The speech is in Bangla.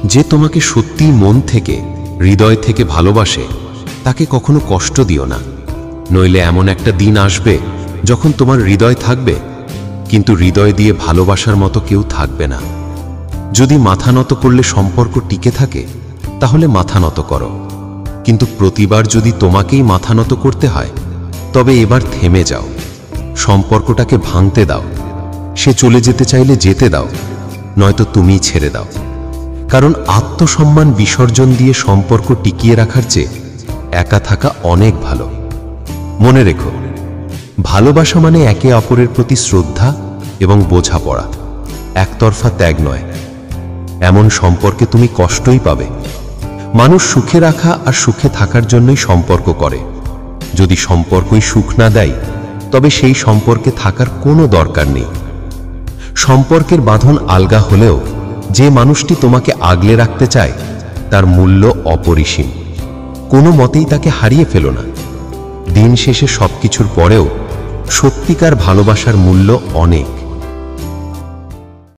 যে তোমাকে সত্যি মন থেকে, হৃদয় থেকে ভালোবাসে, তাকে কখনো কষ্ট দিও না। নইলে এমন একটা দিন আসবে যখন তোমার হৃদয় থাকবে, কিন্তু হৃদয় দিয়ে ভালোবাসার মতো কেউ থাকবে না। যদি মাথা নত করলে সম্পর্ক টিকে থাকে, তাহলে মাথা নত করো। কিন্তু প্রতিবার যদি তোমাকেই মাথা নত করতে হয়, তবে এবার থেমে যাও। সম্পর্কটাকে ভাঙতে দাও। সে চলে যেতে চাইলে যেতে দাও, নয়তো তুমিই ছেড়ে দাও। কারণ আত্মসম্মান বিসর্জন দিয়ে সম্পর্ক টিকিয়ে রাখার চেয়ে একা থাকা অনেক ভালো। মনে রেখো, ভালোবাসা মানে একে অপরের প্রতি শ্রদ্ধা এবং বোঝাপড়া, একতরফা ত্যাগ নয়। এমন সম্পর্কে তুমি কষ্টই পাবে। মানুষ সুখে রাখা আর সুখে থাকার জন্যই সম্পর্ক করে। যদি সম্পর্কই সুখ না দেয়, তবে সেই সম্পর্কে থাকার কোনো দরকার নেই। সম্পর্কের বাঁধন আলগা হলেও যে মানুষটি তোমাকে আগলে রাখতে চায়, তার মূল্য অপরিসীম। কোনো মতেই তাকে হারিয়ে ফেলো না। দিন শেষে সবকিছুর পরেও সত্যিকার ভালোবাসার মূল্য অনেক।